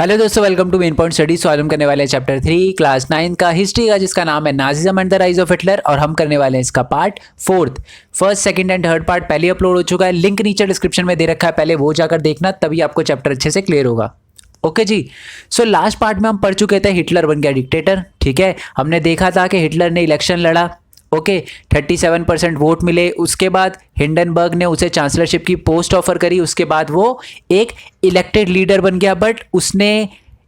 Hello दोस्तों, welcome to main point study. So हम करने वाले हैं चैप्टर 3 क्लास 9 का हिस्ट्री का, जिसका नाम है Nazism and the rise of Hitler. और हम करने वाले हैं इसका part 4। First, second and third part पहले अपलोड हो चुका है, लिंक नीचे डिस्क्रिप्शन में दे रखा है, पहले वो जाकर देखना, तभी आपको चैप्टर अच्छे से क्लियर होगा। ओके जी। सो लास्ट पार्ट में हम पढ़ चुके थे हिटलर बन गया डिक्टेटर। ठीक है, हमने देखा था कि हिटलर ने इलेक्शन लड़ा, ओके 37% वोट मिले। उसके बाद हिंडनबर्ग ने उसे चांसलरशिप की पोस्ट ऑफर करी, उसके बाद वो एक इलेक्टेड लीडर बन गया। बट उसने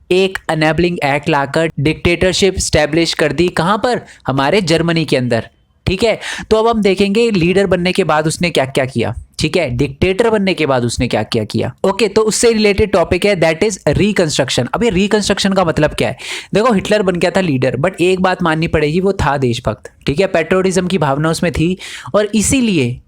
एक अनेबलिंग एक्ट लाकर डिक्टेटरशिप स्टैब्लिश कर दी। कहाँ पर? हमारे जर्मनी के अंदर। ठीक है, तो अब हम देखेंगे लीडर बनने के बाद उसने क्या क्या किया। ठीक है, डिक्टेटर बनने के बाद उसने क्या क्या किया। ओके, तो उससे रिलेटेड टॉपिक है, दैट इज रिकंस्ट्रक्शन। अब ये रिकंस्ट्रक्शन का मतलब क्या है? देखो, हिटलर बन गया था लीडर, बट एक बात माननी पड़ेगी, वो था देशभक्त। ठीक है, पेट्रोटिज्म की भावना उसमें थी, और इसीलिए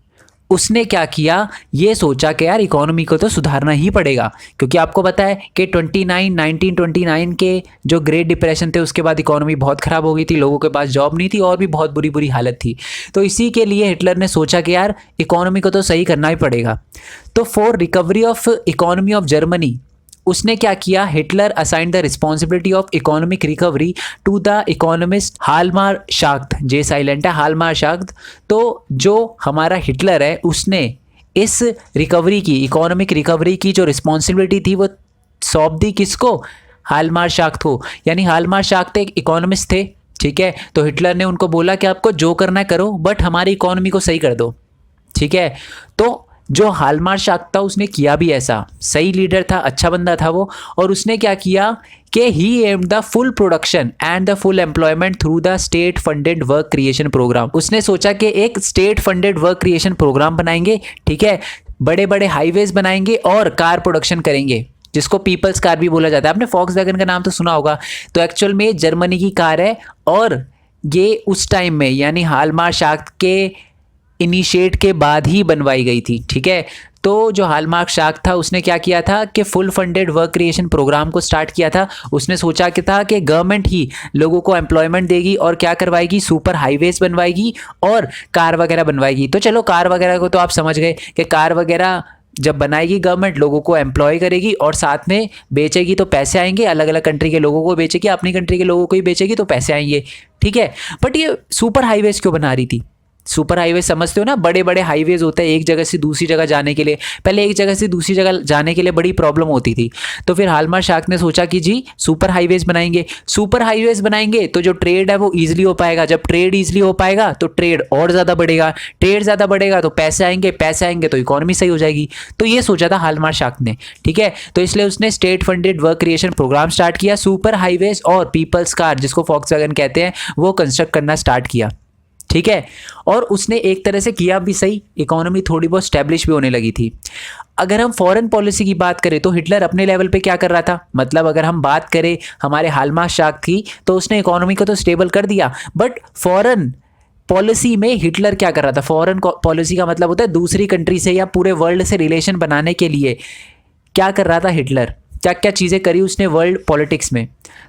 उसने क्या किया, ये सोचा कि यार इकोनॉमी को तो सुधारना ही पड़ेगा, क्योंकि आपको पता है कि 1929 के जो ग्रेट डिप्रेशन थे, उसके बाद इकोनॉमी बहुत ख़राब हो गई थी, लोगों के पास जॉब नहीं थी और भी बहुत बुरी बुरी हालत थी। तो इसी के लिए हिटलर ने सोचा कि यार इकोनॉमी को तो सही करना ही पड़ेगा। तो for recovery of economy of Germany उसने क्या किया, Hitler assign the responsibility of economic recovery to the economist Hjalmar Schacht. J silent है, हालमार शाख्त। तो जो हमारा हिटलर है, उसने इस रिकवरी की, इकोनॉमिक रिकवरी की जो रिस्पॉन्सिबिलिटी थी, वो सौंप दी किसको? हालमार शाख्त को। यानी हालमार शाख्त एक इकोनॉमिस्ट थे। ठीक है, तो हिटलर ने उनको बोला कि आपको जो करना है करो, बट हमारी इकोनॉमी को सही कर दो। ठीक है, तो जो हालमार शाख्त था उसने किया भी ऐसा, सही लीडर था, अच्छा बंदा था वो। और उसने क्या किया कि he aimed the full production and the full employment through the state funded work creation programme. उसने सोचा कि एक state funded work creation programme बनाएंगे। ठीक है, बड़े बड़े हाईवेज बनाएंगे और कार प्रोडक्शन करेंगे, जिसको पीपल्स कार भी बोला जाता है। आपने फॉक्सवैगन का नाम तो सुना होगा। तो एक्चुअल में जर्मनी की कार है, और ये उस टाइम में यानी हालमार शाख्त के इनिशिएट के बाद ही बनवाई गई थी। ठीक है, तो जो हालमार्क शाख्त था उसने क्या किया था कि full funded work creation program को स्टार्ट किया था। उसने सोचा कि था कि गवर्नमेंट ही लोगों को एम्प्लॉयमेंट देगी और क्या करवाएगी, सुपर हाईवेज बनवाएगी और कार वगैरह बनवाएगी। तो चलो, कार वगैरह को तो आप समझ गए कि कार वगैरह जब बनाएगी गवर्नमेंट, लोगों को एम्प्लॉय करेगी और साथ में बेचेगी तो पैसे आएंगे, अलग अलग कंट्री के लोगों को बेचेगी, अपनी कंट्री के लोगों को ही बेचेगी तो पैसे आएंगे। ठीक है, बट ये सुपर हाईवेज क्यों बना रही थी? सुपर हाईवे समझते हो ना, बड़े बड़े हाईवेज होते हैं एक जगह से दूसरी जगह जाने के लिए। पहले एक जगह से दूसरी जगह जाने के लिए बड़ी प्रॉब्लम होती थी, तो फिर हालमार शाख्त ने सोचा कि जी सुपर हाईवेज बनाएंगे। सुपर हाईवेज बनाएंगे तो जो ट्रेड है वो ईजिली हो पाएगा, जब ट्रेड ईजिली हो पाएगा तो ट्रेड और ज़्यादा बढ़ेगा, ट्रेड ज़्यादा बढ़ेगा तो पैसे आएंगे, पैसे आएंगे तो इकोनॉमी सही हो जाएगी। तो ये सोचा था हालमार शाख्त ने। ठीक है, तो इसलिए उसने state funded work creation program start किया, सुपर हाईवेज और पीपल्स कार, जिसको फॉक्सवैगन कहते हैं, वो कंस्ट्रक्ट करना स्टार्ट किया। ठीक है, और उसने एक तरह से किया भी सही, इकोनॉमी थोड़ी बहुत स्टैब्लिश भी होने लगी थी। अगर हम फॉरेन पॉलिसी की बात करें तो हिटलर अपने लेवल पे क्या कर रहा था, मतलब अगर हम बात करें हमारे हालमार शाख्त की, तो उसने इकोनॉमी को तो स्टेबल कर दिया, बट फॉरेन पॉलिसी में हिटलर क्या कर रहा था? फॉरेन पॉलिसी का मतलब होता है दूसरी कंट्री से या पूरे वर्ल्ड से रिलेशन बनाने के लिए क्या कर रहा था हिटलर, क्या क्या चीज़ें करी उसने वर्ल्ड पॉलिटिक्स में।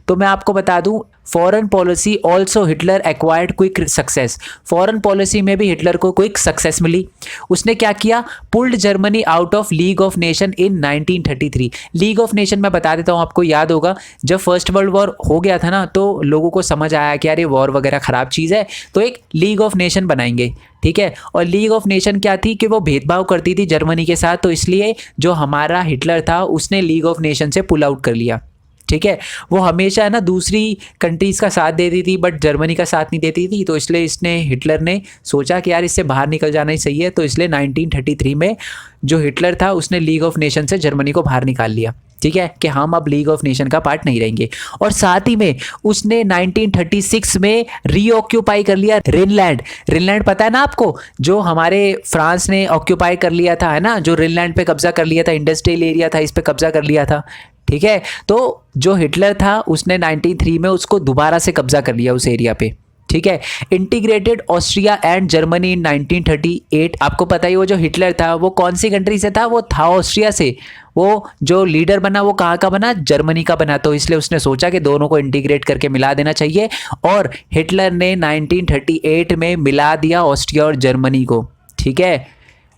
तो मैं आपको बता दूं, foreign policy also Hitler acquired quick success. Foreign policy में भी हिटलर को क्विक सक्सेस मिली। उसने क्या किया, pulled Germany out of league of nation in 1933। League of nation मैं बता देता हूँ, आपको याद होगा जब फर्स्ट वर्ल्ड वॉर हो गया था ना, तो लोगों को समझ आया कि यार ये वॉर वगैरह ख़राब चीज़ है, तो एक लीग ऑफ नेशन बनाएंगे। ठीक है, और लीग ऑफ नेशन क्या थी कि वो भेदभाव करती थी जर्मनी के साथ, तो इसलिए जो हमारा हिटलर था उसने लीग ऑफ नेशन से पुल आउट कर लिया। ठीक है, वो हमेशा है ना दूसरी कंट्रीज़ का साथ देती थी बट जर्मनी का साथ नहीं देती थी, तो इसलिए इसने हिटलर ने सोचा कि यार इससे बाहर निकल जाना ही सही है। तो इसलिए 1933 में जो हिटलर था उसने लीग ऑफ नेशन से जर्मनी को बाहर निकाल लिया। ठीक है, कि हम अब लीग ऑफ नेशन का पार्ट नहीं रहेंगे। और साथ ही में उसने 1936 में रीऑक्यूपाई कर लिया रिनलैंड। रिनलैंड पता है ना आपको, जो हमारे फ्रांस ने ऑक्यूपाई कर लिया था, है ना, जो रिनलैंड पे कब्जा कर लिया था, इंडस्ट्रियल एरिया था, इस पे कब्जा कर लिया था। ठीक है, तो जो हिटलर था उसने 1993 में उसको दोबारा से कब्जा कर लिया उस एरिया पे। ठीक है, integrated Austria and Germany in 1938। आपको पता ही, वो जो हिटलर था वो कौन सी कंट्री से था? वो था ऑस्ट्रिया से। वो जो लीडर बना वो कहाँ का बना? जर्मनी का बना। तो इसलिए उसने सोचा कि दोनों को इंटीग्रेट करके मिला देना चाहिए, और हिटलर ने 1938 में मिला दिया ऑस्ट्रिया और जर्मनी को। ठीक है,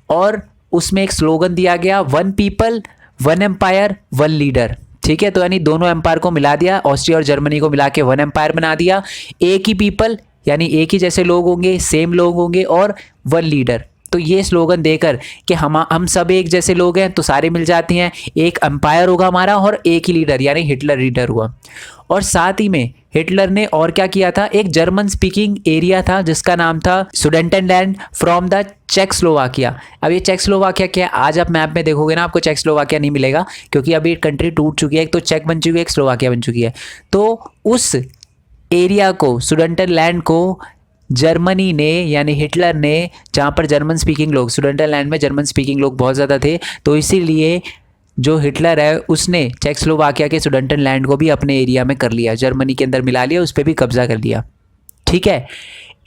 और उसमें एक स्लोगन दिया गया, one people one empire one leader. ठीक है, तो यानी दोनों एम्पायर को मिला दिया, ऑस्ट्रिया और जर्मनी को मिला के वन एम्पायर बना दिया। एक ही पीपल यानी एक ही जैसे लोग होंगे, सेम लोग होंगे और वन लीडर। तो ये स्लोगन देकर कि हम सब एक जैसे लोग हैं तो सारे मिल जाते हैं, एक एम्पायर होगा हमारा और एक ही लीडर यानी हिटलर लीडर हुआ। और साथ ही में हिटलर ने और क्या किया था, एक जर्मन स्पीकिंग एरिया था जिसका नाम था सुडेंटेनलैंड फ्रॉम द चेकोस्लोवाकिया। अब ये चेकोस्लोवाकिया क्या है, आज आप मैप में देखोगे ना आपको चेकोस्लोवाकिया नहीं मिलेगा, क्योंकि अभी कंट्री टूट चुकी है, एक तो चेक बन चुकी है, एक स्लोवाकिया बन चुकी है। तो उस एरिया को, सुडेंटेनलैंड को जर्मनी ने यानी हिटलर ने, जहाँ पर जर्मन स्पीकिंग लोग, सुडेंटेनलैंड में जर्मन स्पीकिंग लोग बहुत ज़्यादा थे, तो इसीलिए जो हिटलर है उसने चेकोस्लोवाकिया के सुडेंटेनलैंड को भी अपने एरिया में कर लिया, जर्मनी के अंदर मिला लिया, उस पर भी कब्जा कर लिया। ठीक है,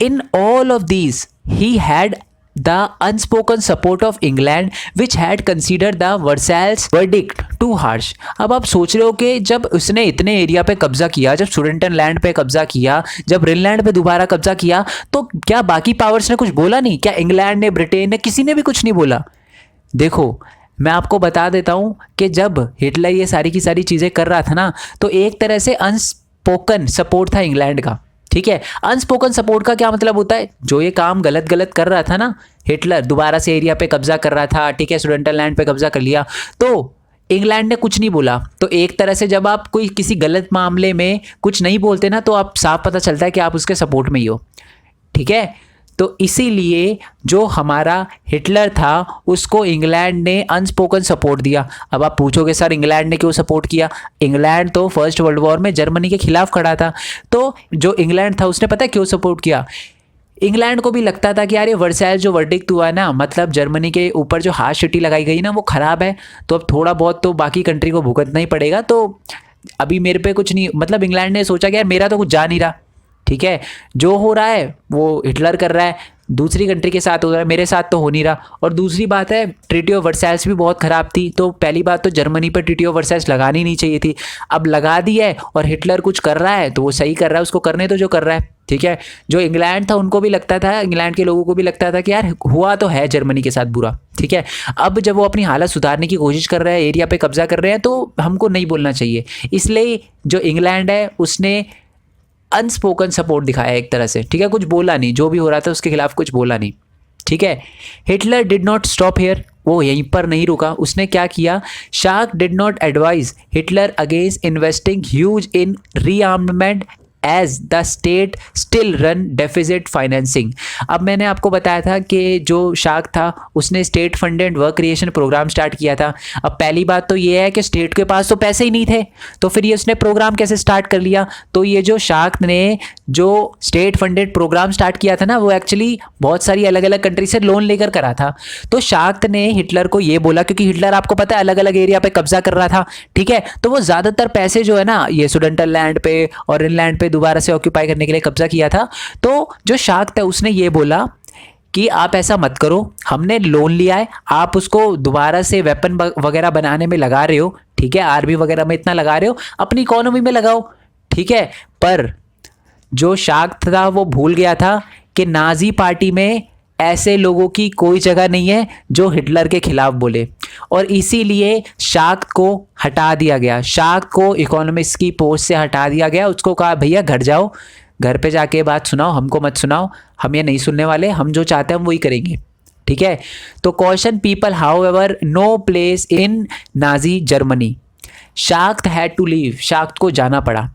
in all of these he had the unspoken support of England which had considered the Versailles verdict too harsh. अब आप सोच रहे हो कि जब उसने इतने एरिया पे कब्जा किया, जब सुडेंटेनलैंड पे कब्जा किया, जब रिनलैंड पे दोबारा कब्जा किया, तो क्या बाकी पावर्स ने कुछ बोला नहीं? क्या इंग्लैंड ने, ब्रिटेन ने, किसी ने भी कुछ नहीं बोला? देखो मैं आपको बता देता हूं कि जब हिटलर ये सारी की सारी चीज़ें कर रहा था ना, तो एक तरह से अनस्पोकन सपोर्ट था इंग्लैंड का। ठीक है, अनस्पोकन सपोर्ट का क्या मतलब होता है, जो ये काम गलत गलत कर रहा था ना हिटलर, दोबारा से एरिया पे कब्जा कर रहा था, ठीक है, सुडेंटेनलैंड पे कब्जा कर लिया, तो इंग्लैंड ने कुछ नहीं बोला। तो एक तरह से जब आप कोई किसी गलत मामले में कुछ नहीं बोलते ना, तो आप साफ पता चलता है कि आप उसके सपोर्ट में ही हो। ठीक है, तो इसीलिए जो हमारा हिटलर था उसको इंग्लैंड ने अनस्पोकन सपोर्ट दिया। अब आप पूछोगे सर इंग्लैंड ने क्यों सपोर्ट किया? इंग्लैंड तो फर्स्ट वर्ल्ड वॉर में जर्मनी के खिलाफ खड़ा था, तो जो इंग्लैंड था उसने पता है क्यों सपोर्ट किया? इंग्लैंड को भी लगता था कि यार ये वर्सैल्स जो वर्डिक्ट हुआ है ना, मतलब जर्मनी के ऊपर जो हार्श सिटी लगाई गई ना वो ख़राब है, तो अब थोड़ा बहुत तो बाकी कंट्री को भुगतना ही पड़ेगा, तो अभी मेरे पे कुछ नहीं, मतलब इंग्लैंड ने सोचा कि यार मेरा तो कुछ जा नहीं रहा, ठीक है, जो हो रहा है वो हिटलर कर रहा है, दूसरी कंट्री के साथ हो रहा है, मेरे साथ तो हो नहीं रहा। और दूसरी बात है ट्रीटी ऑफ वर्सैल्स भी बहुत ख़राब थी, तो पहली बात तो जर्मनी पर ट्रीटी ऑफ वर्सैल्स लगानी नहीं चाहिए थी, अब लगा दी है और हिटलर कुछ कर रहा है तो वो सही कर रहा है, उसको करने तो जो कर रहा है। ठीक है, जो इंग्लैंड था उनको भी लगता था, इंग्लैंड के लोगों को भी लगता था कि यार हुआ तो है जर्मनी के साथ बुरा, ठीक है, अब जब वो अपनी हालत सुधारने की कोशिश कर रहे हैं, एरिया पे कब्जा कर रहे हैं, तो हमको नहीं बोलना चाहिए। इसलिए जो इंग्लैंड है उसने अनस्पोकन सपोर्ट दिखाया एक तरह से, ठीक है, कुछ बोला नहीं, जो भी हो रहा था उसके खिलाफ कुछ बोला नहीं। ठीक है, Hitler did not stop here, वो यहीं पर नहीं रुका, उसने क्या किया, शार्क did not advise Hitler against investing huge in rearmament as the state still run deficit financing. अब मैंने आपको बताया था कि जो शार्क था उसने state funded work creation program start किया था। अब पहली बात तो ये है कि स्टेट के पास तो पैसे ही नहीं थे, तो फिर ये उसने प्रोग्राम कैसे स्टार्ट कर लिया? तो ये जो शार्क ने जो स्टेट फंडेड प्रोग्राम स्टार्ट किया था ना, वो एक्चुअली बहुत सारी अलग अलग कंट्री से लोन लेकर करा था। तो शार्क ने हिटलर को ये बोला, क्योंकि हिटलर आपको पता है अलग अलग एरिया पे कब्जा कर रहा था, ठीक है, तो वो ज़्यादातर पैसे जो है ना ये सुडेंटेनलैंड पे और इनलैंड पे दोबारा से ऑक्यूपाई करने के लिए कब्जा किया था। तो जो शार्क था उसने ये बोला कि आप ऐसा मत करो, हमने लोन लिया है, आप उसको दोबारा से वेपन वगैरह बनाने में लगा रहे हो, ठीक है, आर्मी वगैरह में इतना लगा रहे हो, अपनी इकोनॉमी में लगाओ, ठीक है। पर जो शार्क था वो भूल गया था कि नाजी पार्टी में ऐसे लोगों की कोई जगह नहीं है जो हिटलर के खिलाफ बोले, और इसीलिए शार्क को हटा दिया गया, शार्क को इकोनॉमिक्स की पोस्ट से हटा दिया गया। उसको कहा भैया घर जाओ, घर पे जाके बात सुनाओ, हमको मत सुनाओ, हम ये नहीं सुनने वाले, हम जो चाहते हैं हम वही करेंगे, ठीक है। तो caution people however no place in Nazi Germany, शार्क हैड टू लीव, शार्क को जाना पड़ा।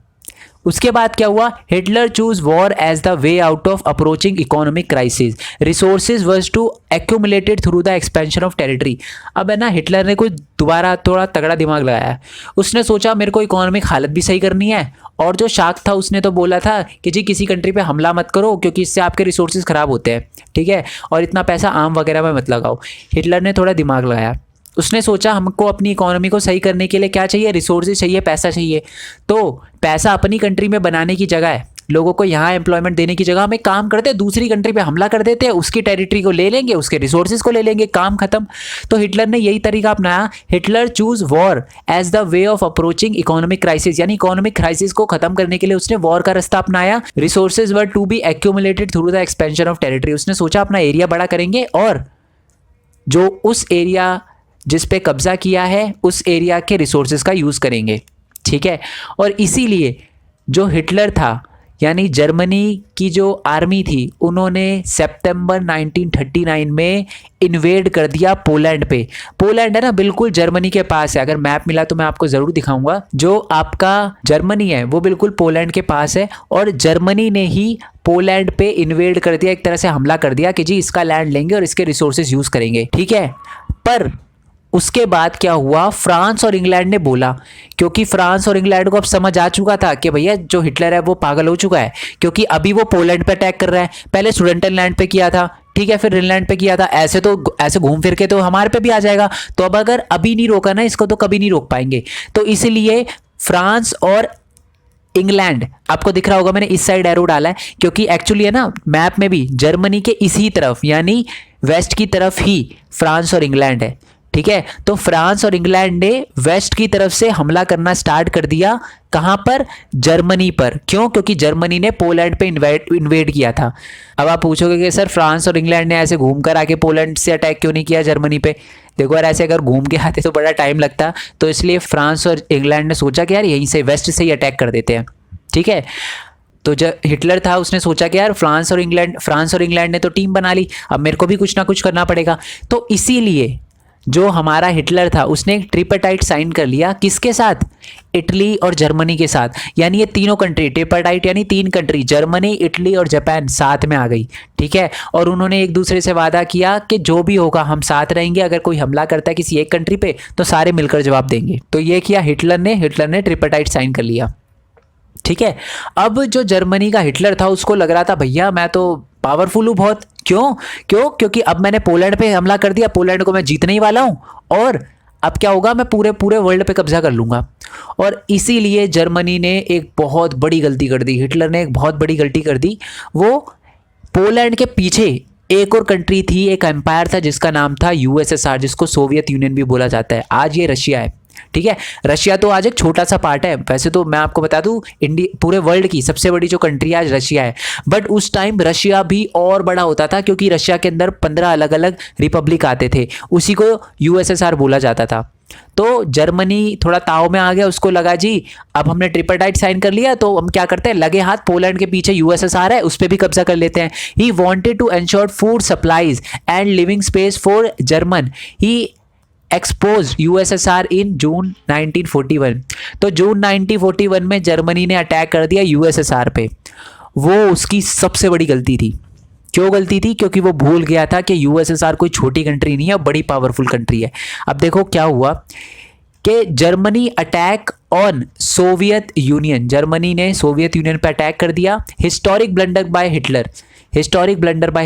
उसके बाद क्या हुआ, Hitler choose war as the way out of approaching economic crisis, resources were to accumulated through the expansion of territory. अब है ना हिटलर ने कोई दोबारा थोड़ा तगड़ा दिमाग लगाया, उसने सोचा मेरे को इकोनॉमिक हालत भी सही करनी है, और जो शार्क था उसने तो बोला था कि जी किसी कंट्री पे हमला मत करो क्योंकि इससे आपके रिसोर्सेज खराब होते हैं, ठीक है, और इतना पैसा आम वगैरह में मत लगाओ। हिटलर ने थोड़ा दिमाग लगाया, उसने सोचा हमको अपनी इकोनॉमी को सही करने के लिए क्या चाहिए, रिसोर्सेज चाहिए, पैसा चाहिए। तो पैसा अपनी कंट्री में बनाने की जगह है, लोगों को यहाँ एम्प्लॉयमेंट देने की जगह हम एक काम करते हैं, दूसरी कंट्री पे हमला कर देते हैं, उसकी टेरिटरी को ले लेंगे, उसके रिसोर्सेज को ले लेंगे, काम खत्म। तो हिटलर ने यही तरीका अपनाया, Hitler choose war as the way of approaching economic crisis, यानी इकोनॉमिक क्राइसिस को खत्म करने के लिए उसने वॉर का रास्ता अपनाया। Resources were to be accumulated through the expansion of territory, उसने सोचा अपना एरिया बड़ा करेंगे और जो उस एरिया जिस पे कब्जा किया है उस एरिया के रिसोर्सेज का यूज़ करेंगे, ठीक है। और इसीलिए जो हिटलर था यानी जर्मनी की जो आर्मी थी उन्होंने सितंबर 1939 में इन्वेड कर दिया पोलैंड पे। पोलैंड है ना बिल्कुल जर्मनी के पास है, अगर मैप मिला तो मैं आपको ज़रूर दिखाऊंगा। जो आपका जर्मनी है वो बिल्कुल पोलैंड के पास है और जर्मनी ने ही पोलैंड पे इन्वेड कर दिया, एक तरह से हमला कर दिया कि जी इसका लैंड लेंगे और इसके रिसोर्सेज यूज़ करेंगे, ठीक है। पर उसके बाद क्या हुआ, फ्रांस और इंग्लैंड ने बोला, क्योंकि फ्रांस और इंग्लैंड को अब समझ आ चुका था कि भैया जो हिटलर है वो पागल हो चुका है, क्योंकि अभी वो पोलैंड पे अटैक कर रहा है, पहले सुडेटनलैंड पे किया था, ठीक है, फिर ग्रीनलैंड पे किया था, ऐसे घूम फिर के तो हमारे पे भी आ जाएगा। तो अब अगर अभी नहीं रोका ना इसको तो कभी नहीं रोक पाएंगे। तो इसलिए फ्रांस और इंग्लैंड, आपको दिख रहा होगा मैंने इस साइड एरो डाला है, क्योंकि एक्चुअली है ना मैप में भी जर्मनी के इसी तरफ यानी वेस्ट की तरफ ही फ्रांस और इंग्लैंड है, ठीक है। तो फ्रांस और इंग्लैंड ने वेस्ट की तरफ से हमला करना स्टार्ट कर दिया, कहां पर, जर्मनी पर। क्यों, क्योंकि जर्मनी ने पोलैंड पे इन्वेड किया था। अब आप पूछोगे कि सर फ्रांस और इंग्लैंड ने ऐसे घूम कर आके पोलैंड से अटैक क्यों नहीं किया जर्मनी पे। देखो यार ऐसे अगर घूम के आते तो बड़ा टाइम लगता, तो इसलिए फ्रांस और इंग्लैंड ने सोचा कि यार यहीं से वेस्ट से ही अटैक कर देते हैं, ठीक है। तो जब हिटलर था उसने सोचा कि यार फ्रांस और इंग्लैंड ने तो टीम बना ली, अब मेरे को भी कुछ ना कुछ करना पड़ेगा। तो इसीलिए जो हमारा हिटलर था उसने एक ट्रिपटाइट साइन कर लिया, किसके साथ, इटली और जर्मनी के साथ। यानी ये तीनों कंट्री, ट्रिपटाइट यानी 3 कंट्री, जर्मनी, इटली और जापान साथ में आ गई, ठीक है। और उन्होंने एक दूसरे से वादा किया कि जो भी होगा हम साथ रहेंगे, अगर कोई हमला करता है किसी एक कंट्री पे तो सारे मिलकर जवाब देंगे। तो ये किया हिटलर ने ट्रिपटाइट साइन कर लिया, ठीक है। अब जो जर्मनी का हिटलर था उसको लग रहा था भैया मैं तो पावरफुल हूँ बहुत, क्योंकि अब मैंने पोलैंड पे हमला कर दिया, पोलैंड को मैं जीतने ही वाला हूं और अब क्या होगा, मैं पूरे वर्ल्ड पे कब्जा कर लूंगा। और इसीलिए जर्मनी ने एक बहुत बड़ी गलती कर दी, हिटलर ने एक बहुत बड़ी गलती कर दी। वो पोलैंड के पीछे एक और कंट्री थी, एक एम्पायर था जिसका नाम था यूएसएसआर, जिसको सोवियत यूनियन भी बोला जाता है। आज ये रशिया है, ठीक है। रशिया तो आज एक छोटा सा पार्ट है, वैसे तो मैं आपको बता दूं इंडिया पूरे वर्ल्ड की सबसे बड़ी जो कंट्री आज रशिया है, बट उस टाइम रशिया भी और बड़ा होता था, क्योंकि रशिया के अंदर 15 अलग अलग रिपब्लिक आते थे, उसी को यूएसएसआर बोला जाता था। तो जर्मनी थोड़ा ताव में आ गया, उसको लगा जी अब हमने ट्रिपटाइट साइन कर लिया तो हम क्या करते हैं, लगे हाथ पोलैंड के पीछे यूएसएसआर है उस पर भी कब्जा कर लेते हैं। He wanted to ensure food supplies and living space for German. He expose USSR in June 1941। तो जून 1941 में जर्मनी ने अटैक कर दिया यूएसएसआर पे। वो उसकी सबसे बड़ी गलती थी। क्यों गलती थी, क्योंकि वो भूल गया था कि यूएसएसआर कोई छोटी कंट्री नहीं है, बड़ी पावरफुल कंट्री है। अब देखो क्या हुआ कि Germany attack on Soviet union, Germany ने सोवियत यूनियन पे अटैक कर दिया। हिस्टोरिक ब्लंडर बाय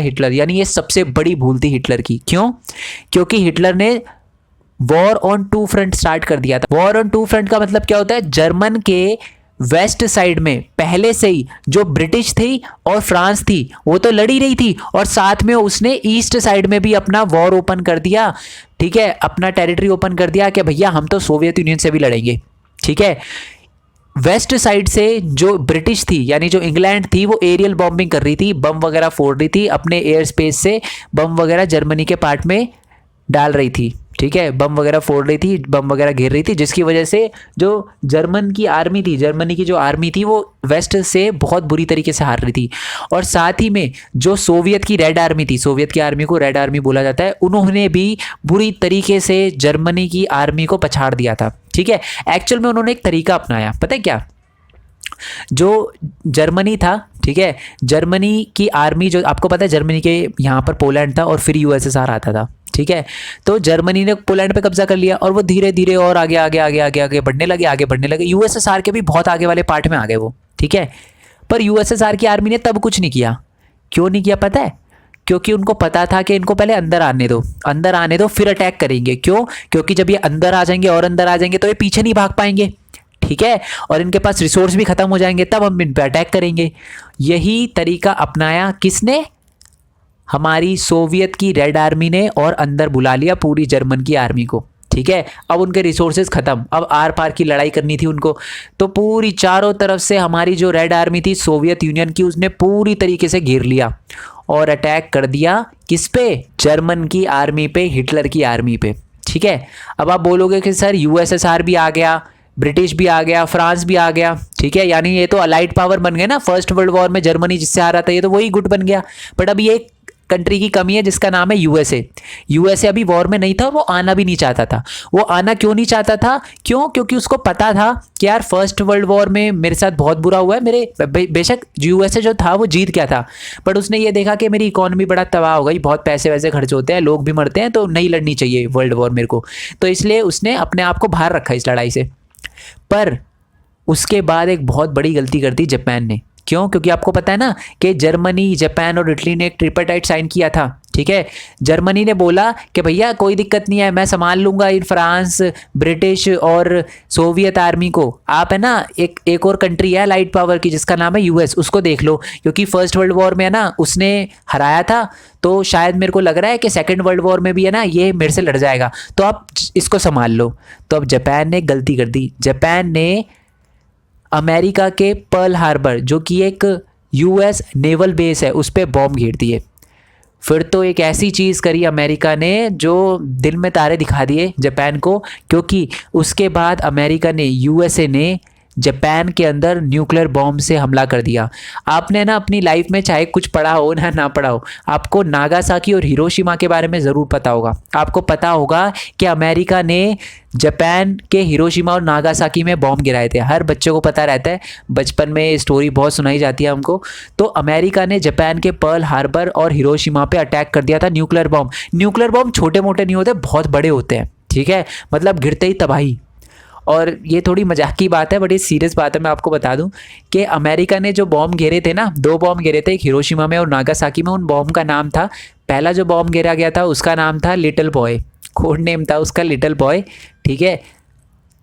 हिटलर, यानी ये सबसे बड़ी भूल थी हिटलर की। क्यों, क्योंकि हिटलर ने वॉर ऑन 2 फ्रंट स्टार्ट कर दिया था। वॉर ऑन 2 फ्रंट का मतलब क्या होता है, जर्मन के वेस्ट साइड में पहले से ही जो ब्रिटिश थी और फ्रांस थी वो तो लड़ी रही थी, और साथ में उसने ईस्ट साइड में भी अपना वॉर ओपन कर दिया, ठीक है, अपना टेरिटरी ओपन कर दिया कि भैया हम तो सोवियत यूनियन से भी लड़ेंगे, ठीक है। वेस्ट साइड से जो ब्रिटिश थी यानी जो इंग्लैंड थी वो एरियल बॉम्बिंग कर रही थी, बम वगैरह फोड़ रही थी, अपने एयर स्पेस से बम वगैरह जर्मनी के पार्ट में डाल रही थी, ठीक है, बम वगैरह फोड़ रही थी, बम वगैरह घेर रही थी, जिसकी वजह से जो जर्मनी की जो आर्मी थी वो वेस्ट से बहुत बुरी तरीके से हार रही थी। और साथ ही में जो सोवियत की रेड आर्मी थी, सोवियत की आर्मी को रेड आर्मी बोला जाता है, उन्होंने भी बुरी तरीके से जर्मनी की आर्मी को पछाड़ दिया था, ठीक है। एक्चुअल में उन्होंने एक तरीका अपनाया, पता है क्या, जो जर्मनी था, ठीक है, जर्मनी की आर्मी जो आपको पता है जर्मनी के यहाँ पर पोलैंड था और फिर यूएसएसआर आता था, ठीक है। तो जर्मनी ने पोलैंड पे कब्जा कर लिया और वो धीरे धीरे और आगे बढ़ने लगे। यूएसएसआर के भी बहुत आगे वाले पार्ट में आ गए वो, ठीक है। पर यूएसएसआर की आर्मी ने तब कुछ नहीं किया। क्यों नहीं किया पता है, क्योंकि उनको पता था कि इनको पहले अंदर आने दो फिर अटैक करेंगे। क्यों, क्योंकि जब ये अंदर आ जाएंगे तो ये पीछे नहीं भाग पाएंगे, ठीक है, और इनके पास रिसोर्स भी खत्म हो जाएंगे, तब हम इन पे अटैक करेंगे। यही तरीका अपनाया किसने, हमारी सोवियत की रेड आर्मी ने, और अंदर बुला लिया पूरी जर्मन की आर्मी को, ठीक है। अब उनके रिसोर्सेज खत्म, अब आर पार की लड़ाई करनी थी उनको, तो पूरी चारों तरफ से हमारी जो रेड आर्मी थी सोवियत यूनियन की, उसने पूरी तरीके से घेर लिया और अटैक कर दिया किस पे, जर्मन की आर्मी पे, हिटलर की आर्मी पे, ठीक है। अब आप बोलोगे कि सर यूएसएसआर भी आ गया, ब्रिटिश भी आ गया, फ्रांस भी आ गया, ठीक है, यानी ये तो अलाइड पावर बन गए ना। फर्स्ट वर्ल्ड वॉर में जर्मनी जिससे आ रहा था, ये तो वही गुट बन गया। बट अभी एक कंट्री की कमी है जिसका नाम है यूएसए। यूएसए अभी वॉर में नहीं था और वो आना भी नहीं चाहता था। वो आना क्यों नहीं चाहता था? क्योंकि उसको पता था कि यार फर्स्ट वर्ल्ड वॉर में मेरे साथ बहुत बुरा हुआ है। बेशक यूएसए जो था वो जीत गया था, बट उसने ये देखा कि मेरी इकोनॉमी बड़ा तबाह हो गई, बहुत पैसे वैसे खर्च होते हैं, लोग भी मरते हैं, तो नहीं लड़नी चाहिए वर्ल्ड वॉर मेरे को। तो इसलिए उसने अपने आप को बाहर रखा इस लड़ाई से। पर उसके बाद एक बहुत बड़ी गलती कर दी जापान ने। क्यों? क्योंकि आपको पता है ना कि जर्मनी, जापान और इटली ने एक ट्रिपरटाइट साइन किया था, ठीक है। जर्मनी ने बोला कि भैया कोई दिक्कत नहीं है, मैं संभाल लूंगा इन फ्रांस, ब्रिटिश और सोवियत आर्मी को। आप है ना, एक और कंट्री है लाइट पावर की जिसका नाम है यूएस, उसको देख लो, क्योंकि फर्स्ट वर्ल्ड वॉर में है ना उसने हराया था, तो शायद मेरे को लग रहा है कि सेकेंड वर्ल्ड वॉर में भी है ना ये मेरे से लड़ जाएगा, तो आप इसको संभाल लो। तो अब जापान ने गलती कर दी। जापान ने अमेरिका के पर्ल हार्बर, जो कि एक यूएस नेवल बेस है, उस पर बॉम्ब घेर दिए। फिर तो एक ऐसी चीज़ करी अमेरिका ने जो दिल में तारे दिखा दिए जापान को, क्योंकि उसके बाद अमेरिका ने, यूएसए ने जापान के अंदर न्यूक्लियर बॉम्ब से हमला कर दिया। आपने ना अपनी लाइफ में चाहे कुछ पढ़ा हो ना पढ़ा हो, आपको नागासाकी और हिरोशिमा के बारे में ज़रूर पता होगा। आपको पता होगा कि अमेरिका ने जापान के हिरोशिमा और नागासाकी में बॉम्ब गिराए थे। हर बच्चे को पता रहता है, बचपन में ये स्टोरी बहुत सुनाई जाती है हमको। तो अमेरिका ने जापान के पर्ल हार्बर और हिरोशिमा पे अटैक कर दिया था न्यूक्लियर बॉम्ब। न्यूक्लियर बॉम्ब छोटे मोटे नहीं होते, बहुत बड़े होते हैं, ठीक है, मतलब गिरते ही तबाही। और ये थोड़ी मजाक की बात है, बट ये सीरियस बात है। मैं आपको बता दूं कि अमेरिका ने जो बॉम्ब गिरे थे ना, 2 बॉम्ब गिरे थे, एक हिरोशिमा में और नागासाकी में। उन बॉम्ब का नाम था, पहला जो बॉम्ब गिरा गया था उसका नाम था लिटिल बॉय, कोड नेम था उसका लिटिल बॉय, ठीक है।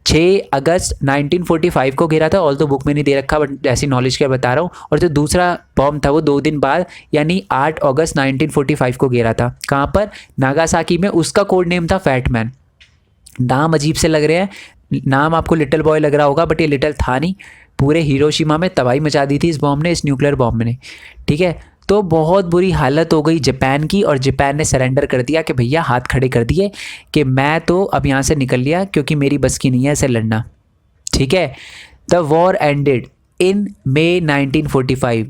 6 अगस्त 1945 को गिरा था, ऑल तो बुक में नहीं दे रखा, बट ऐसी नॉलेज के बता रहा हूँ। और जो दूसरा बॉम्ब था वो 2 दिन बाद, यानी 8 अगस्त 1945 को गिरा था। कहाँ पर? नागासाकी में। उसका कोड नेम था फैट मैन। नाम अजीब से लग रहे हैं, नाम आपको लिटिल बॉय लग रहा होगा, बट ये लिटिल था नहीं। पूरे हिरोशिमा में तबाही मचा दी थी इस बॉम्ब ने, इस न्यूक्लियर बॉम्ब ने, ठीक है। तो बहुत बुरी हालत हो गई जापान की, और जापान ने सरेंडर कर दिया कि भैया हाथ खड़े कर दिए कि मैं तो अब यहाँ से निकल लिया, क्योंकि मेरी बस की नहीं है ऐसे लड़ना, ठीक है। The war ended in May 1945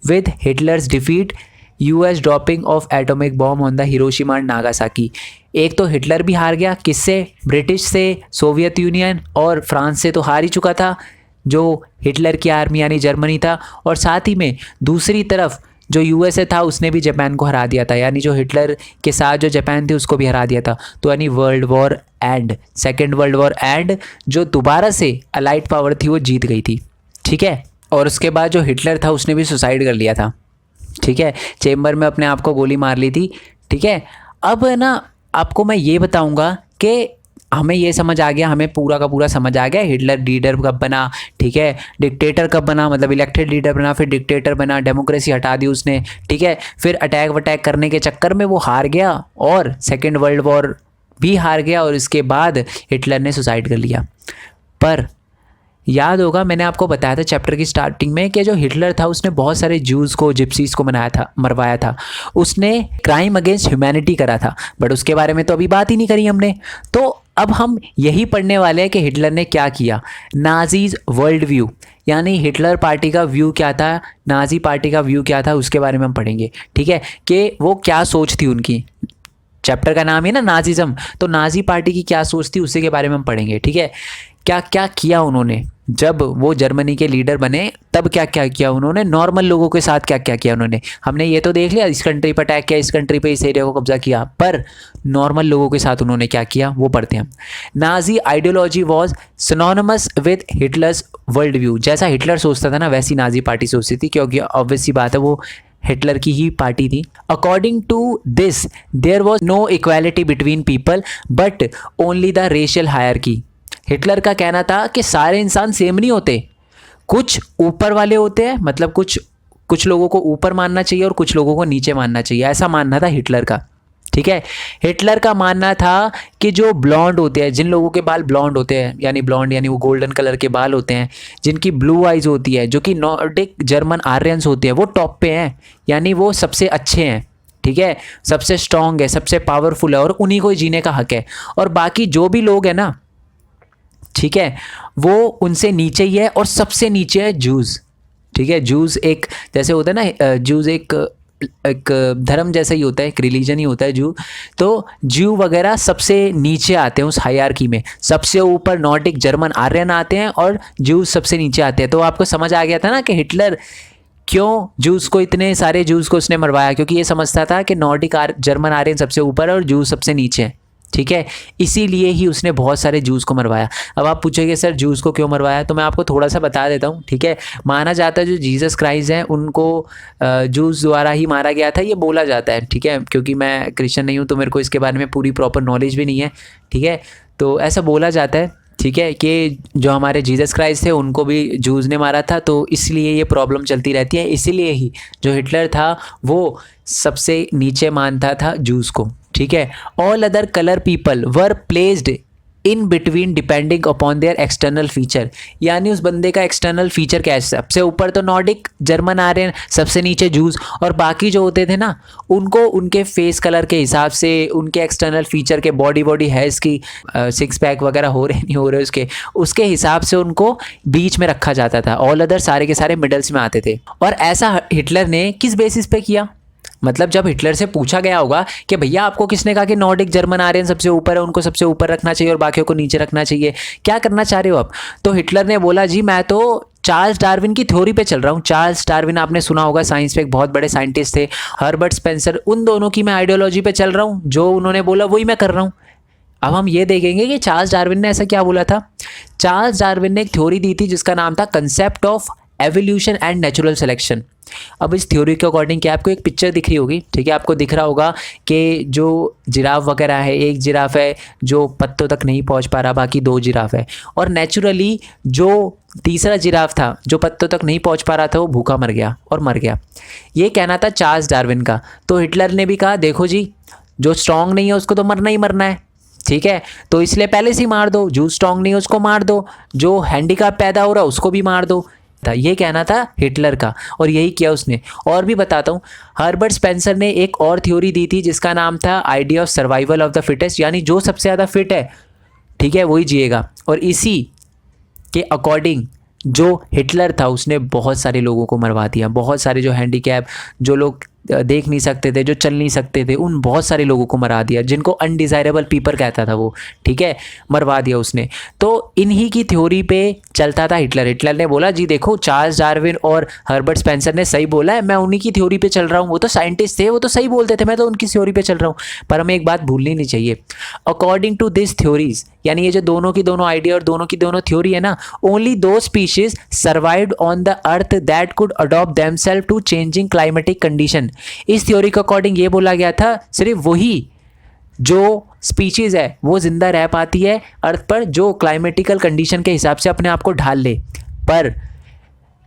with Hitler's defeat, US dropping of atomic bomb on the Hiroshima and Nagasaki. एक तो हिटलर भी हार गया, किससे? ब्रिटिश से, सोवियत यूनियन और फ्रांस से तो हार ही चुका था, जो हिटलर की आर्मी यानी जर्मनी था। और साथ ही में दूसरी तरफ जो यूएसए था उसने भी जापान को हरा दिया था, यानी जो हिटलर के साथ जो जापान थी उसको भी हरा दिया था। तो यानी world war and, second world war and, जो दोबारा से अलाइड पावर थी वो जीत गई थी, ठीक है। और उसके बाद जो हिटलर था उसने भी सुसाइड कर लिया था, ठीक है, चेम्बर में अपने आप को गोली मार ली थी, ठीक है। अब है ना आपको मैं ये बताऊंगा कि हमें ये समझ आ गया, हमें पूरा का पूरा समझ आ गया हिटलर लीडर कब बना, ठीक है, डिक्टेटर कब बना, मतलब इलेक्टेड लीडर बना, फिर डिक्टेटर बना, डेमोक्रेसी हटा दी उसने, ठीक है। फिर अटैक वटैक करने के चक्कर में वो हार गया और सेकेंड वर्ल्ड वॉर भी हार गया, और इसके बाद हिटलर ने सुसाइड कर लिया। पर याद होगा मैंने आपको बताया था चैप्टर की स्टार्टिंग में कि जो हिटलर था उसने बहुत सारे जूस को, जिप्सीज को मरवाया था, उसने क्राइम अगेंस्ट ह्यूमैनिटी करा था, बट उसके बारे में तो अभी बात ही नहीं करी हमने। तो अब हम यही पढ़ने वाले हैं कि हिटलर ने क्या किया। नाजीज वर्ल्ड व्यू, यानी हिटलर पार्टी का व्यू क्या था, नाजी पार्टी का व्यू क्या था, उसके बारे में हम पढ़ेंगे, ठीक है, कि वो क्या सोच थी उनकी। चैप्टर का नाम है ना नाजिज्म, तो नाजी पार्टी की क्या सोच थी उसी के बारे में हम पढ़ेंगे, ठीक है। क्या क्या किया उन्होंने जब वो जर्मनी के लीडर बने, तब क्या क्या किया उन्होंने, नॉर्मल लोगों के साथ क्या क्या किया उन्होंने। हमने ये तो देख लिया इस कंट्री पर अटैक किया, इस कंट्री पे इस एरिया को कब्जा किया, पर नॉर्मल लोगों के साथ उन्होंने क्या किया वो पढ़ते हैं हम। Nazi ideology was synonymous with Hitler's world view. जैसा हिटलर सोचता था ना वैसी नाजी पार्टी सोचती थी, क्योंकि ऑब्वियस सी बात है वो हिटलर की ही पार्टी थी। According to this there was no equality between people but only the racial hierarchy. Hitler का कहना था कि सारे इंसान सेम नहीं होते, कुछ ऊपर वाले होते हैं, मतलब कुछ लोगों को ऊपर मानना चाहिए और कुछ लोगों को नीचे मानना चाहिए, ऐसा मानना था हिटलर का, ठीक है। हिटलर का मानना था कि जो ब्लॉन्ड होते हैं, जिन लोगों के बाल ब्लॉन्ड होते हैं, यानी ब्लॉन्ड यानी वो गोल्डन कलर के बाल होते हैं, जिनकी ब्लू आइज होती है, जो कि नॉर्डिक जर्मन आर्यंस होते हैं, वो टॉप पे हैं, यानी वो सबसे अच्छे हैं, ठीक है, सबसे स्ट्रांग है, सबसे पावरफुल है और उन्हीं को ही जीने का हक है। और बाकी जो भी लोग हैं ना, ठीक है, वो उनसे नीचे ही है और सबसे नीचे है जूस। ठीक है, जूस एक जैसे होता है ना, जूस एक धर्म जैसा ही होता है, एक रिलीजन ही होता है जू। तो जू वगैरह सबसे नीचे आते हैं उस हायरार्की में, सबसे ऊपर नॉर्डिक जर्मन आर्यन आते हैं और जूस सबसे नीचे आते हैं। तो आपको समझ आ गया था ना कि हिटलर क्यों जूस को, इतने सारे जूस को उसने मरवाया, क्योंकि ये समझता था कि नॉर्डिक जर्मन आर्यन सबसे ऊपर है और जूस सबसे नीचे है। ठीक है, इसीलिए ही उसने बहुत सारे जूस को मरवाया। अब आप पूछेंगे सर जूस को क्यों मरवाया, तो मैं आपको थोड़ा सा बता देता हूँ। ठीक है, माना जाता है जो जीसस क्राइस्ट हैं उनको जूस द्वारा ही मारा गया था, ये बोला जाता है। ठीक है, क्योंकि मैं क्रिश्चियन नहीं हूँ तो मेरे को इसके बारे में पूरी प्रॉपर नॉलेज भी नहीं है। ठीक है, तो ऐसा बोला जाता है, ठीक है, कि जो हमारे जीसस क्राइस्ट थे उनको भी जूस ने मारा था, तो इसलिए ये प्रॉब्लम चलती रहती है। इसीलिए ही जो हिटलर था वो सबसे नीचे मानता था जूस को। ठीक है, all other colour people were placed in between depending upon their external feature. यानी उस बंदे का एक्सटर्नल फीचर क्या है, सबसे ऊपर तो नॉर्डिक जर्मन आर्यन, सबसे नीचे जूस, और बाकी जो होते थे ना उनको उनके फेस कलर के हिसाब से, उनके एक्सटर्नल फीचर के, बॉडी है इसकी, सिक्स पैक वगैरह हो रहे नहीं हो रहे उसके हिसाब से उनको बीच में रखा जाता था। ऑल अदर सारे के सारे मिडल्स में आते थे। और ऐसा हिटलर ने किस बेसिस पे किया, मतलब जब हिटलर से पूछा गया होगा कि भैया आपको किसने कहा कि नॉर्डिक जर्मन आर्यन सबसे ऊपर है, उनको सबसे ऊपर रखना चाहिए और बाकियों को नीचे रखना चाहिए, क्या करना चाह रहे हो आप? तो हिटलर ने बोला जी मैं तो चार्ल्स डार्विन की थ्योरी पे चल रहा हूँ। चार्ल्स डार्विन आपने सुना होगा, साइंस पे एक बहुत बड़े साइंटिस्ट थे। हर्बर्ट स्पेंसर, उन दोनों की मैं आइडियोलॉजी पे चल रहा हूँ, जो उन्होंने बोला वही मैं कर रहा हूँ। अब हम ये देखेंगे कि चार्ल्स डार्विन ने ऐसा क्या बोला था। चार्ल्स डार्विन ने एक थ्योरी दी थी जिसका नाम था concept of evolution and natural selection. अब इस थ्योरी के अकॉर्डिंग क्या आपको एक पिक्चर दिख रही होगी, ठीक है, आपको दिख रहा होगा कि जो जिराफ वगैरह है, एक जिराफ है जो पत्तों तक नहीं पहुंच पा रहा, बाकी दो जिराफ है, और नेचुरली जो तीसरा जिराफ था जो पत्तों तक नहीं पहुंच पा रहा था वो भूखा मर गया और मर गया। ये कहना था चार्ल्स डार्विन का। तो हिटलर ने भी कहा देखो जी, जो स्ट्रांग नहीं है उसको तो मरना ही मरना है, ठीक है, तो इसलिए पहले से ही मार दो, जो स्ट्रांग नहीं है उसको मार दो, जो हैंडीकैप पैदा हो रहा है उसको भी मार दो था। ये कहना था हिटलर का और यही किया उसने। और भी बताता हूँ, हर्बर्ट स्पेंसर ने एक और थ्योरी दी थी जिसका नाम था idea of survival of the fittest, यानी जो सबसे ज़्यादा फिट है, ठीक है, वही जिएगा। और इसी के अकॉर्डिंग जो हिटलर था उसने बहुत सारे लोगों को मरवा दिया, बहुत सारे जो हैंडीकैप, जो लोग देख नहीं सकते थे, जो चल नहीं सकते थे, उन बहुत सारे लोगों को मरा दिया, जिनको अनडिज़ायरेबल पीपल कहता था वो, ठीक है, मरवा दिया उसने। तो इन्हीं की थ्योरी पे चलता था हिटलर। हिटलर ने बोला जी देखो, चार्ल्स डार्विन और हर्बर्ट स्पेंसर ने सही बोला है, मैं उन्हीं की थ्योरी पे चल रहा हूँ, वो तो साइंटिस्ट थे, वो तो सही बोलते थे, मैं तो उनकी थ्योरी पे चल रहा हूँ। पर हमें एक बात भूलनी नहीं चाहिए, अकॉर्डिंग टू दिस थ्योरीज, यानी ये जो दोनों की दोनों आइडिया और दोनों की दोनों थ्योरी है ना, ओनली दो species survived on the earth that could adopt themselves to changing climatic condition. इस थ्योरी के अकॉर्डिंग ये बोला गया था सिर्फ वही जो स्पीशीज है वो जिंदा रह पाती है अर्थ पर जो क्लाइमेटिकल कंडीशन के हिसाब से अपने आप को ढाल ले। पर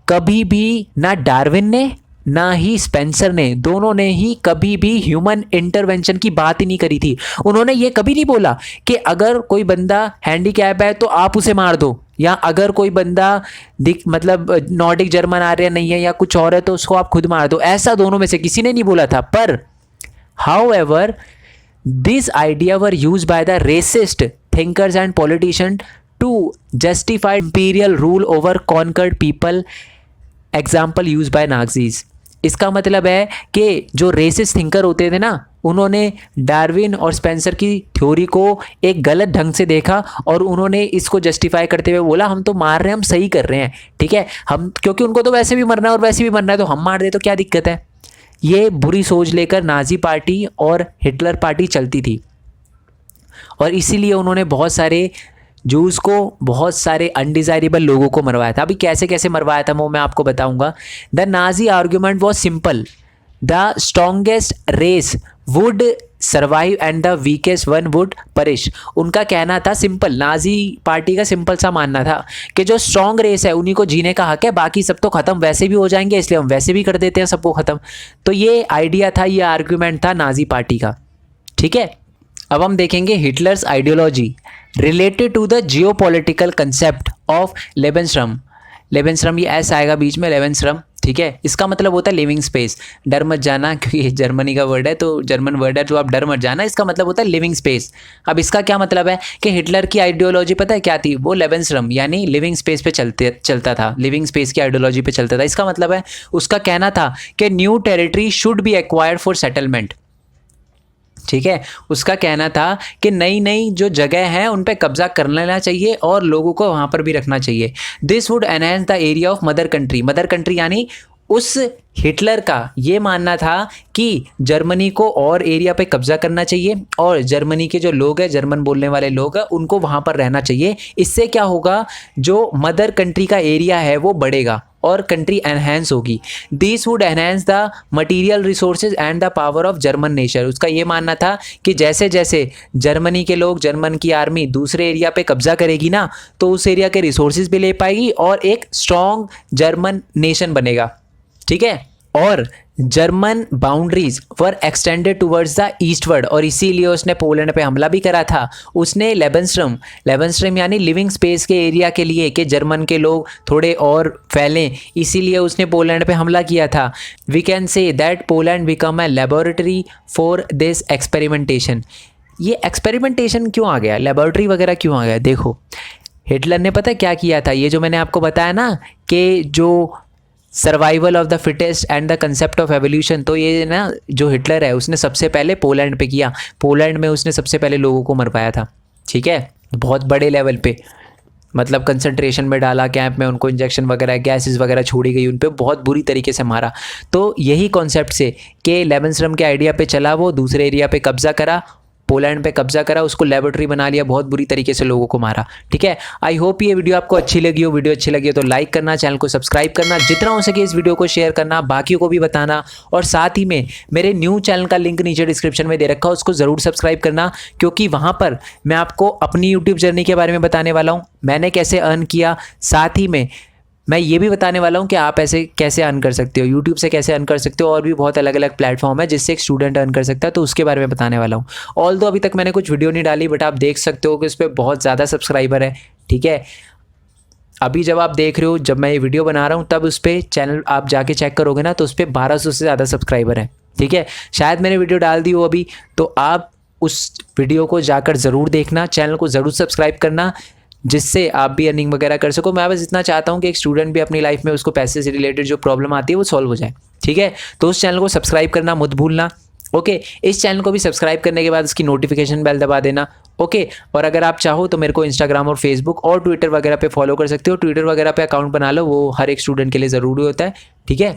कभी भी ना डार्विन ने ना ही स्पेंसर ने, दोनों ने ही कभी भी ह्यूमन इंटरवेंशन की बात ही नहीं करी थी। उन्होंने ये कभी नहीं बोला कि अगर कोई बंदा हैंडीकैप है तो आप उसे मार दो, या अगर कोई बंदा मतलब नॉर्डिक जर्मन आर्यन नहीं है या कुछ और है तो उसको आप खुद मार दो, ऐसा दोनों में से किसी ने नहीं बोला था। पर however this idea were used by the racist thinkers and politician to justify imperial rule over conquered people, example use by Nazis. इसका मतलब है कि जो रेसिस्ट थिंकर होते थे ना, उन्होंने डार्विन और स्पेंसर की थ्योरी को एक गलत ढंग से देखा और उन्होंने इसको जस्टिफाई करते हुए बोला हम तो मार रहे हैं, हम सही कर रहे हैं, ठीक है, हम, क्योंकि उनको तो वैसे भी मरना है और वैसे भी मरना है तो हम मार दे तो क्या दिक्कत है। ये बुरी सोच लेकर नाजी पार्टी और हिटलर पार्टी चलती थी और इसीलिए उन्होंने बहुत सारे जूस को, बहुत सारे अनडिजायरेबल लोगों को मरवाया था। अभी कैसे कैसे मरवाया था वो मैं आपको बताऊंगा। The Nazi argument was simple, the strongest race would survive and the weakest one would perish. उनका कहना था सिंपल, नाजी पार्टी का सिंपल सा मानना था कि जो स्ट्रॉन्ग रेस है उन्हीं को जीने का हक है, बाकी सब तो खत्म वैसे भी हो जाएंगे, इसलिए हम वैसे भी कर देते हैं सबको खत्म। तो ये आइडिया था, ये आर्ग्यूमेंट था नाजी पार्टी का, ठीक है। अब हम देखेंगे Hitler's ideology related to the geopolitical concept of Lebensraum. Lebensraum ये ऐसा आएगा बीच में, लेबेनस्ट्रम, ठीक है, इसका मतलब होता है लिविंग स्पेस। डर मत जाना, क्योंकि ये जर्मनी का वर्ड है, तो जर्मन वर्ड है, तो आप डर मत जाना, इसका मतलब होता है लिविंग स्पेस। अब इसका क्या मतलब है कि हिटलर की आइडियोलॉजी पता है क्या थी? वो लेवेंसरम यानी लिविंग स्पेस पे चलता था, लिविंग स्पेस की आइडियोलॉजी पे चलता था। इसका मतलब है उसका कहना था कि new territory should be acquired for settlement. ठीक है, उसका कहना था कि नई नई जो जगह है उन पे कब्जा कर लेना चाहिए और लोगों को वहाँ पर भी रखना चाहिए। This would enhance the area of mother country. Mother country यानी उस हिटलर का ये मानना था कि जर्मनी को और एरिया पे कब्जा करना चाहिए और जर्मनी के जो लोग हैं, जर्मन बोलने वाले लोग हैं, उनको वहाँ पर रहना चाहिए। इससे क्या होगा, जो मदर कंट्री का एरिया है वो बढ़ेगा और कंट्री एनहेंस होगी। This would enhance the material resources and the power of German nation. उसका ये मानना था कि जैसे जैसे जर्मनी के लोग, जर्मन की आर्मी दूसरे एरिया पे कब्जा करेगी ना, तो उस एरिया के रिसोर्सेज भी ले पाएगी और एक स्ट्रॉन्ग जर्मन नेशन बनेगा। ठीक है, और German boundaries were extended towards the eastward, और इसीलिए उसने पोलैंड पे हमला भी करा था। उसने लेबनस्ट्रम यानी लिविंग स्पेस के एरिया के लिए कि जर्मन के लोग थोड़े और फैलें, इसीलिए उसने पोलैंड पे हमला किया था। We can say that Poland become a laboratory for this experimentation. ये एक्सपेरिमेंटेशन क्यों आ गया, लेबोरेटरी वगैरह क्यों आ गया? देखो, हिटलर ने पता क्या किया था, ये जो मैंने आपको बताया ना कि जो survival of the fittest and the concept of evolution, तो ये ना जो हिटलर है उसने सबसे पहले पोलैंड पे किया। पोलैंड में उसने सबसे पहले लोगों को मरवाया था। ठीक है, बहुत बड़े लेवल पे, मतलब कंसंट्रेशन में डाला, कैंप में उनको इंजेक्शन वगैरह, गैसेस वगैरह छोड़ी गई, उन पे बहुत बुरी तरीके से मारा। तो यही कॉन्सेप्ट से कि लेबनस्ट्रम के आइडिया पे चला, वो दूसरे एरिया पे कब्जा करा, पोलैंड पे कब्जा करा, उसको लेबोरेटरी बना लिया, बहुत बुरी तरीके से लोगों को मारा। ठीक है, आई होप ये वीडियो आपको अच्छी लगी हो। वीडियो अच्छी लगी हो तो लाइक करना, चैनल को सब्सक्राइब करना, जितना हो सके इस वीडियो को शेयर करना, बाकियों को भी बताना, और साथ ही में मेरे न्यू चैनल का लिंक नीचे डिस्क्रिप्शन में दे रखा है, उसको ज़रूर सब्सक्राइब करना, क्योंकि वहाँ पर मैं आपको अपनी यूट्यूब जर्नी के बारे में बताने वाला हूँ, मैंने कैसे अर्न किया, साथ ही में मैं ये भी बताने वाला हूँ कि आप ऐसे कैसे अर्न कर सकते हो, यूट्यूब से कैसे अर्न कर सकते हो, और भी बहुत अलग अलग प्लेटफॉर्म है जिससे एक स्टूडेंट अर्न कर सकता है, तो उसके बारे में बताने वाला हूँ। ऑल्दो अभी तक मैंने कुछ वीडियो नहीं डाली, बट आप देख सकते हो कि उस पर बहुत ज़्यादा सब्सक्राइबर है। ठीक है, अभी जब आप देख रहे हो, जब मैं ये वीडियो बना रहा हूँ, तब उस पर चैनल आप जाके चेक करोगे ना, तो उस पर 1200 से ज़्यादा सब्सक्राइबर है। ठीक है, शायद मैंने वीडियो डाल दी हो अभी, तो आप उस वीडियो को जाकर ज़रूर देखना, चैनल को ज़रूर सब्सक्राइब करना, जिससे आप भी अर्निंग वगैरह कर सको। मैं बस इतना चाहता हूँ कि एक स्टूडेंट भी अपनी लाइफ में उसको पैसे से रिलेटेड जो प्रॉब्लम आती है वो सॉल्व हो जाए। ठीक है, तो उस चैनल को सब्सक्राइब करना मत भूलना। ओके, इस चैनल को भी सब्सक्राइब करने के बाद उसकी नोटिफिकेशन बेल दबा देना। ओके, और अगर आप चाहो तो मेरे को इंस्टाग्राम और फेसबुक और ट्विटर वगैरह पे फॉलो कर सकते हो। ट्विटर वगैरह पे अकाउंट बना लो, वो हर एक स्टूडेंट के लिए ज़रूरी होता है। ठीक है,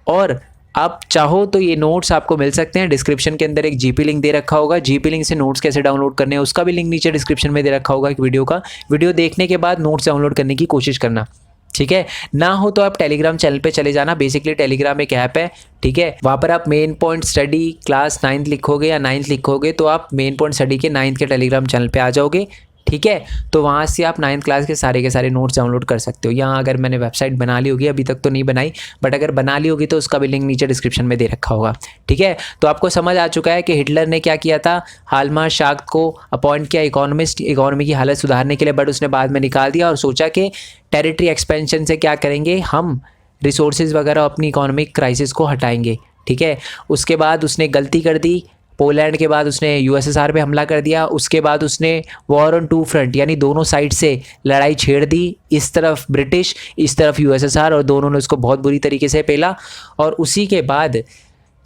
और आप चाहो तो ये नोट्स आपको मिल सकते हैं, डिस्क्रिप्शन के अंदर एक जीपी लिंक दे रखा होगा। जीपी लिंक से नोट्स कैसे डाउनलोड करने हैं उसका भी लिंक नीचे डिस्क्रिप्शन में दे रखा होगा एक वीडियो का। वीडियो देखने के बाद नोट्स डाउनलोड करने की कोशिश करना। ठीक है, ना हो तो आप टेलीग्राम चैनल पे चले जाना। बेसिकली टेलीग्राम एक ऐप है। ठीक है, वहाँ पर आप main point study class 9th लिखोगे या 9th लिखोगे तो आप मेन पॉइंट स्टडी के 9th के टेलीग्राम चैनल पे आ जाओगे। ठीक है, तो वहाँ से आप 9th क्लास के सारे नोट्स डाउनलोड कर सकते हो। यहाँ अगर मैंने वेबसाइट बना ली होगी, अभी तक तो नहीं बनाई, बट अगर बना ली होगी तो उसका भी लिंक नीचे डिस्क्रिप्शन में दे रखा होगा। ठीक है, तो आपको समझ आ चुका है कि हिटलर ने क्या किया था, हालमार शार्क को अपॉइंट किया इकोनॉमिस्ट, इकोनॉमी की हालत सुधारने के लिए, बट उसने बाद में निकाल दिया और सोचा कि टेरिटरी एक्सपेंशन से क्या करेंगे, हम रिसोर्सेज वगैरह अपनी इकोनॉमिक क्राइसिस को हटाएंगे। ठीक है, उसके बाद उसने गलती कर दी। पोलैंड के बाद उसने यूएसएसआर पे हमला कर दिया। उसके बाद उसने वॉर ऑन 2 फ्रंट यानी दोनों साइड से लड़ाई छेड़ दी, इस तरफ ब्रिटिश, इस तरफ यूएसएसआर, और दोनों ने उसको बहुत बुरी तरीके से पेला। और उसी के बाद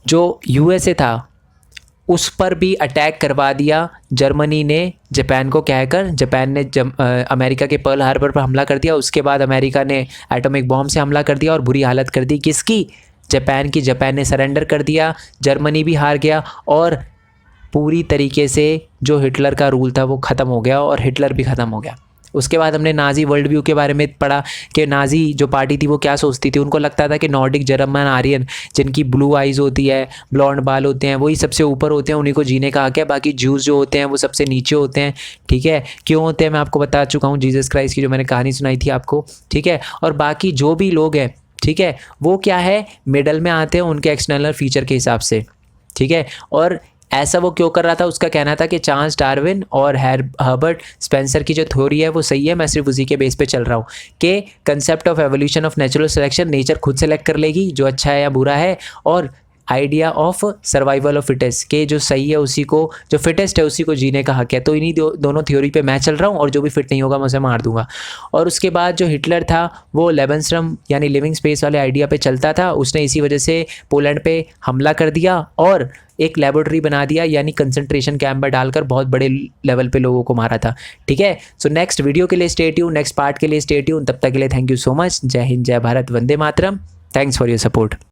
जो यूएसए था उस पर भी अटैक करवा दिया जर्मनी ने जापान को कहकर। जापान ने अमेरिका के पर्ल हार्बर पर हमला कर दिया। उसके बाद अमेरिका ने एटॉमिक बॉम्ब से हमला कर दिया और बुरी हालत कर दी किसकी, जापान की। जापान ने सरेंडर कर दिया, जर्मनी भी हार गया और पूरी तरीके से जो हिटलर का रूल था वो ख़त्म हो गया और हिटलर भी ख़त्म हो गया। उसके बाद हमने नाजी वर्ल्ड व्यू के बारे में पढ़ा कि नाजी जो पार्टी थी वो क्या सोचती थी। उनको लगता था कि नॉर्डिक जर्मन आर्यन जिनकी ब्लू आइज़ होती है, ब्लॉन्ड बाल होते हैं, वही सबसे ऊपर होते हैं, उन्हीं को जीने का हक है, बाकी ज्यूज़ जो होते हैं वो सबसे नीचे होते हैं। ठीक है, क्यों होते हैं मैं आपको बता चुका हूँ, जीसस क्राइस्ट की जो मैंने कहानी सुनाई थी आपको। ठीक है, और बाकी जो भी लोग हैं, ठीक है, वो क्या है, मिडल में आते हैं उनके एक्सटर्नल फीचर के हिसाब से। ठीक है, और ऐसा वो क्यों कर रहा था, उसका कहना था कि चार्ल्स डार्विन और हर्बर्ट स्पेंसर की जो थ्योरी है वो सही है, मैं सिर्फ उसी के बेस पे चल रहा हूँ कि concept of evolution of natural selection, nature खुद सेलेक्ट कर लेगी जो अच्छा है या बुरा है, और idea of survival of fittest के जो सही है उसी को, जो फिटेस्ट है उसी को जीने का हक है। तो इन्हीं दोनों थ्योरी पे मैं चल रहा हूँ और जो भी फिट नहीं होगा मैं उसे मार दूंगा। और उसके बाद जो हिटलर था वो लेबनस्ट्रम यानी लिविंग स्पेस वाले आइडिया पे चलता था, उसने इसी वजह से पोलैंड पे हमला कर दिया और एक लेबोरेटरी बना दिया, यानी कंसंट्रेशन कैंप में डालकर बहुत बड़े लेवल पे लोगों को मारा था। ठीक है, सो नेक्स्ट वीडियो के लिए स्टे ट्यून, नेक्स्ट पार्ट के लिए स्टे ट्यून। तब तक के लिए थैंक यू सो मच। जय हिंद, जय भारत, वंदे मातरम। Thanks for your support.